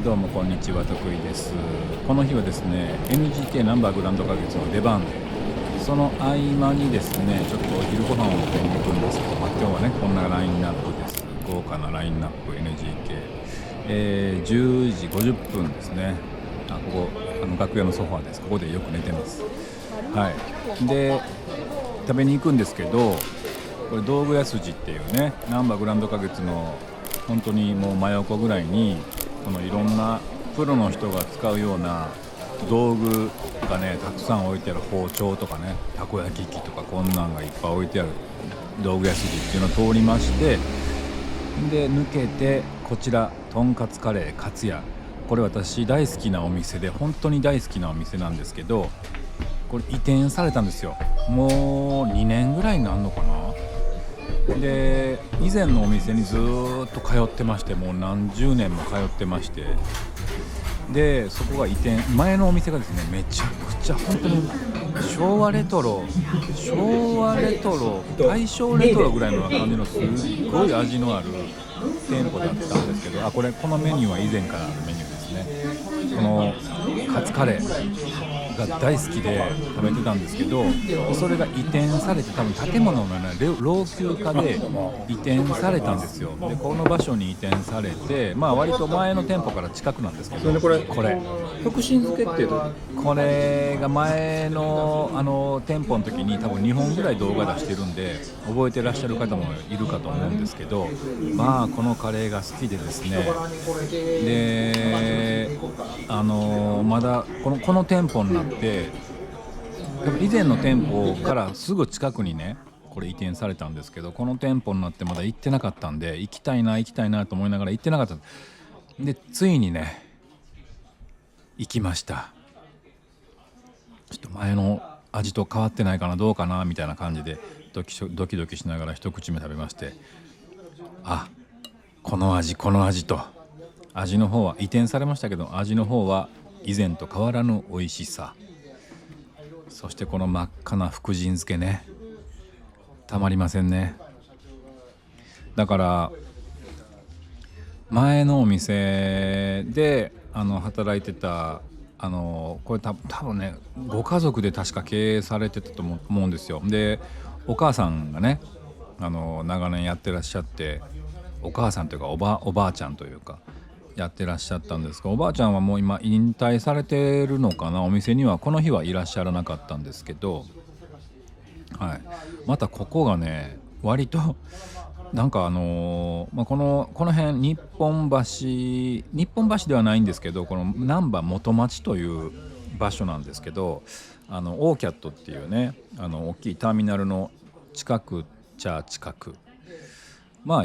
どうもこんにちは、徳井です。この日はですね NGK ナンバーグランド花月の出番で、その合間にですねちょっとお昼ご飯を食べに行くんですけど、今日はねこんなラインナップです。豪華なラインナップ NGK、10時50分ですね。ここ楽屋のソファーです。ここでよく寝てます。はいで食べに行くんですけど、これ道具屋筋っていうねナンバーグランド花月の本当にもう真横ぐらいに、このいろんなプロの人が使うような道具がねたくさん置いてある。包丁とかね、たこ焼き器とか、こんなんがいっぱい置いてある道具屋筋っていうのを通りまして、で抜けてこちらとんかつカレーかつや。これ私大好きなお店で、本当に大好きなお店なんですけど、これ移転されたんですよ。もう2年ぐらいになるのかな。で以前のお店にずーっと通ってまして、もう何十年も通ってまして、でそこが移転、前のお店がですねめちゃくちゃ本当に昭和レトロ、大正レトロぐらいの感じのすっごい味のある店舗だったんですけど、このメニューは以前からあるメニューですね。このカツカレーが大好きで食べてたんですけど、それが移転されて、多分建物の、ね、老朽化で移転されたんですよ。でこの場所に移転されて、割と前の店舗から近くなんですけど、これ福神漬けっていうとこれが前の店舗の時に多分2本ぐらい動画出してるんで覚えてらっしゃる方もいるかと思うんですけど、このカレーが好きでですね。でまだこの店舗になって、でも以前の店舗からすぐ近くにねこれ移転されたんですけど、この店舗になってまだ行ってなかったんで、行きたいなと思いながら行ってなかった。でついにね行きました。ちょっと前の味と変わってないかな、どうかなみたいな感じでドキドキしながら一口目食べまして、この味と、味の方は移転されましたけど、味の方は以前と変わらぬ美味しさ。そしてこの真っ赤な福神漬けね、たまりませんね。だから前のお店で働いてたこれ多分ねご家族で確か経営されてたと思うんですよ。でお母さんがね長年やってらっしゃって、お母さんというかおばあちゃんというかやってらっしゃったんですが、おばあちゃんはもう今引退されてるのかな。お店にはこの日はいらっしゃらなかったんですけど、またここがね割となんかこの辺日本橋ではないんですけど、この難波元町という場所なんですけど、オーキャットっていうね大きいターミナルの近く近く、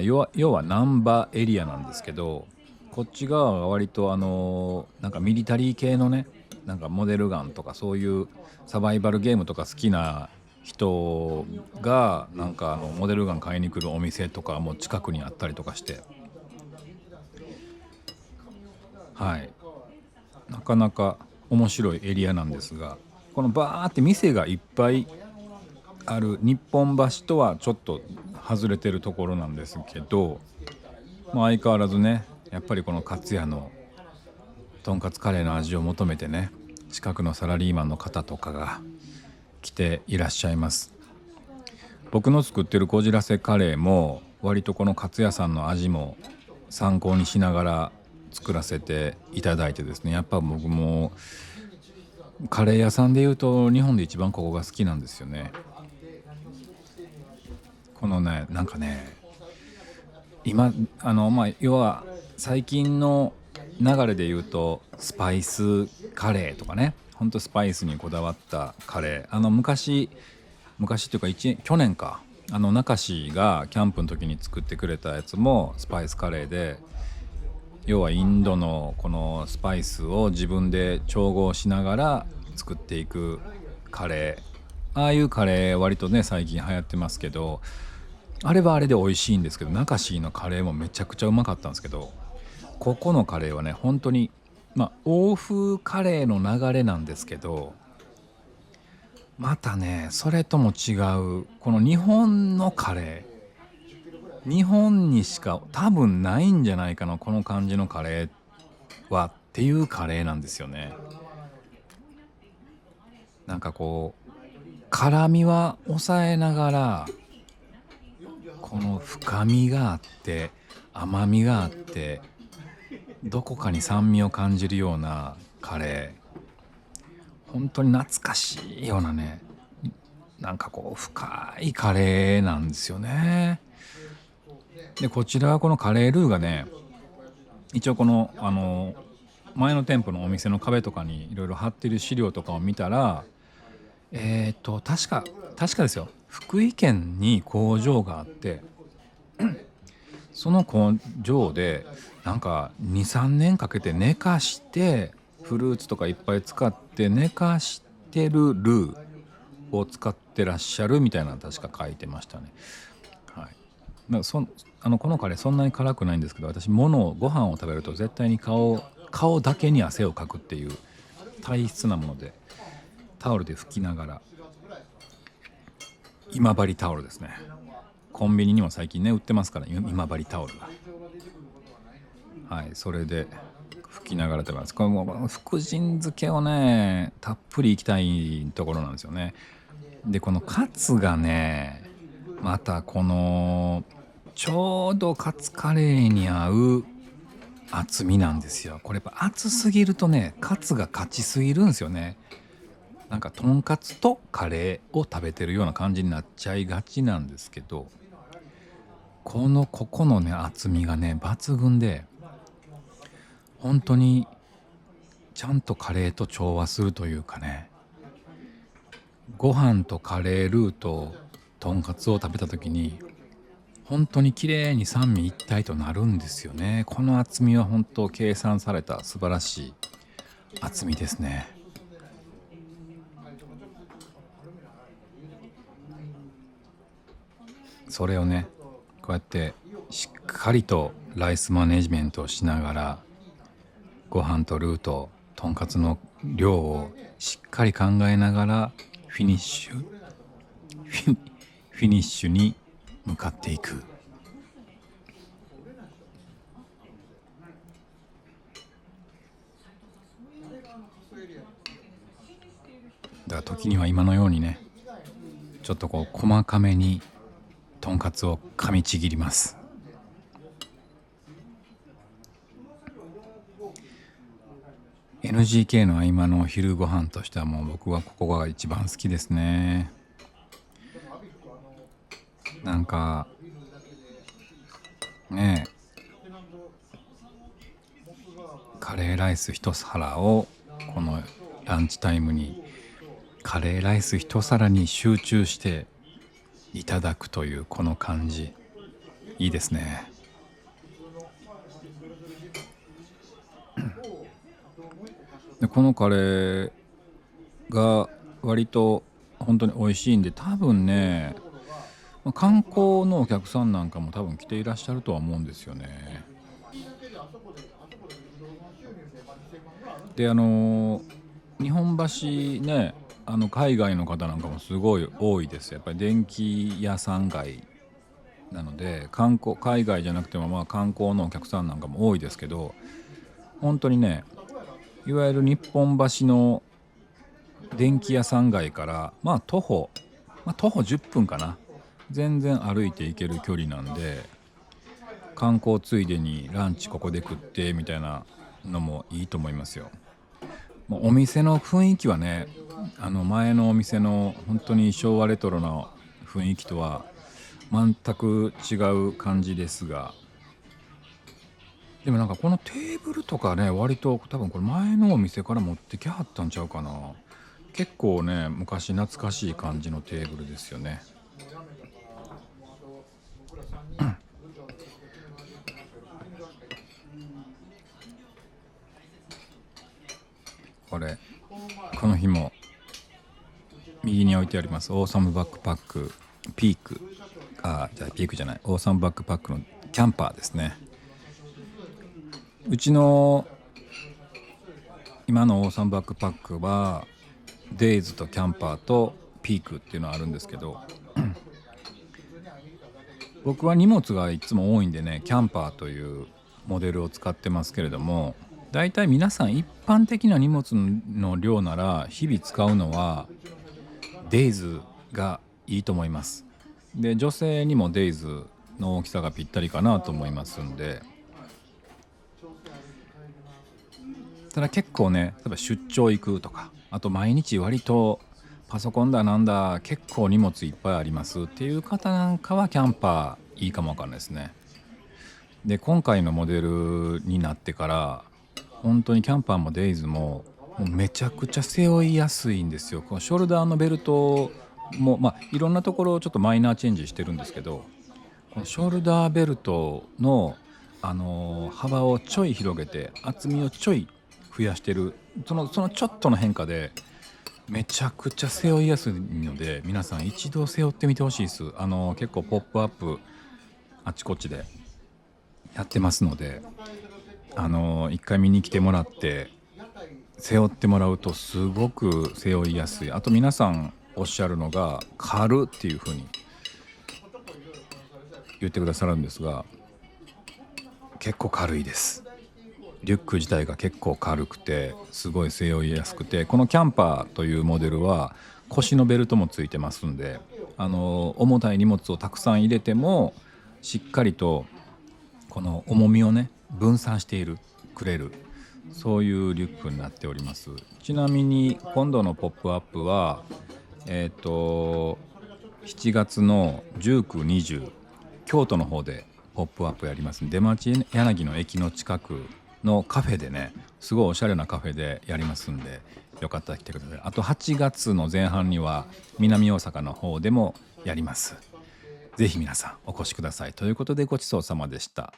要は難波エリアなんですけど、こっち側が割となんかミリタリー系のね、なんかモデルガンとかそういうサバイバルゲームとか好きな人がなんかモデルガン買いに来るお店とかも近くにあったりとかして、なかなか面白いエリアなんですが、このバーって店がいっぱいある日本橋とはちょっと外れてるところなんですけど、相変わらずねやっぱりこのかつやのとんかつカレーの味を求めてね、近くのサラリーマンの方とかが来ていらっしゃいます。僕の作ってるこじらせカレーも割とこのかつやさんの味も参考にしながら作らせていただいてですね、やっぱ僕もカレー屋さんでいうと日本で一番ここが好きなんですよね。このねなんかね今要は最近の流れで言うとスパイスカレーとかね、ほんとスパイスにこだわったカレー、昔っていうか去年か、中志がキャンプの時に作ってくれたやつもスパイスカレーで、要はインドのこのスパイスを自分で調合しながら作っていくカレー、ああいうカレー割とね最近流行ってますけど、あれはあれで美味しいんですけど、中志のカレーもめちゃくちゃうまかったんですけど、ここのカレーはね本当に欧風カレーの流れなんですけど、またねそれとも違うこの日本のカレー、日本にしか多分ないんじゃないかな、この感じのカレーはっていうカレーなんですよね。なんかこう辛みは抑えながらこの深みがあって甘みがあってどこかに酸味を感じるようなカレー、本当に懐かしいようなね、なんかこう深いカレーなんですよね。でこちらはこのカレールーがね、一応この前の店舗のお店の壁とかにいろいろ貼ってる資料とかを見たら、確かですよ、福井県に工場があって、その工場でなんか23年かけて寝かしてフルーツとかいっぱい使って寝かしてるルーを使ってらっしゃるみたいなの確か書いてましたね。はい。このカレーそんなに辛くないんですけど、私ご飯を食べると絶対に顔だけに汗をかくっていう体質なもので、タオルで拭きながら、今治タオルですね。コンビニにも最近ね売ってますから、今治タオルが。はい、それで拭きながら食べます。これも福神漬けをねたっぷりいきたいところなんですよね。でこのカツがね、またこのちょうどカツカレーに合う厚みなんですよ。これやっぱ厚すぎるとね、カツが勝ちすぎるんですよね。なんかとんかつとカレーを食べてるような感じになっちゃいがちなんですけど、ここのね厚みがね抜群で、本当にちゃんとカレーと調和するというかね、ご飯とカレールーととんかつを食べた時に本当に綺麗に三位一体となるんですよね。この厚みは本当計算された素晴らしい厚みですね。それをねこうやってしっかりとライスマネジメントをしながら、ご飯とルーととんかつの量をしっかり考えながらフィニッシュに向かっていく。だから時には今のようにね、ちょっとこう細かめにとんかつを噛みちぎります。NGK の合間の昼ご飯としてはもう僕はここが一番好きですね。なんかねえ、カレーライス一皿をこのランチタイムにカレーライス一皿に集中していただくというこの感じ、いいですね。でこのカレーが割と本当に美味しいんで、多分ね観光のお客さんなんかも多分来ていらっしゃるとは思うんですよね。で日本橋ね、海外の方なんかもすごい多いです。やっぱり電気屋さん街なので、海外じゃなくてもまあ観光のお客さんなんかも多いですけど、本当にね、いわゆる日本橋の電気屋さん街から徒歩10分かな、全然歩いて行ける距離なんで、観光ついでにランチここで食ってみたいなのもいいと思いますよ。もうお店の雰囲気はね、前のお店の本当に昭和レトロな雰囲気とは全く違う感じですが、でもなんかこのテーブルとかね、割と多分これ前のお店から持ってきはったんちゃうかな。結構ね昔懐かしい感じのテーブルですよね。この日も右に置いてありますオーサムバックパックピーク、ピークじゃない、オーサムバックパックのキャンパーですね。うちの今のオーサムバックパックはデイズとキャンパーとピークっていうのがあるんですけど、僕は荷物がいつも多いんでね、キャンパーというモデルを使ってますけれども、だいたい皆さん一般的な荷物の量なら日々使うのはデイズがいいと思います。で女性にもデイズの大きさがぴったりかなと思いますんで、ただ結構ね、例えば出張行くとか、あと毎日割とパソコンだなんだ結構荷物いっぱいありますっていう方なんかはキャンパーいいかもわかんないですね。で今回のモデルになってから本当にキャンパーもデイズももうめちゃくちゃ背負いやすいんですよ。このショルダーのベルトもいろんなところをちょっとマイナーチェンジしてるんですけど、このショルダーベルトの、幅をちょい広げて厚みをちょい増やしてる、そのちょっとの変化でめちゃくちゃ背負いやすいので、皆さん一度背負ってみてほしいです。結構ポップアップあちこちでやってますので、一回見に来てもらって背負ってもらうとすごく背負いやすい。あと皆さんおっしゃるのが軽っていう風に言ってくださるんですが、結構軽いです。リュック自体が結構軽くてすごい背負いやすくて、このキャンパーというモデルは腰のベルトもついてますんで、重たい荷物をたくさん入れてもしっかりとこの重みをね分散してくれる、そういうリュックになっております。ちなみに今度のポップアップは7月の19、20京都の方でポップアップやります。出町柳の駅の近くのカフェでね、すごいおしゃれなカフェでやりますんで、よかったら来てください。あと8月の前半には南大阪の方でもやります。ぜひ皆さんお越しくださいということで、ごちそうさまでした。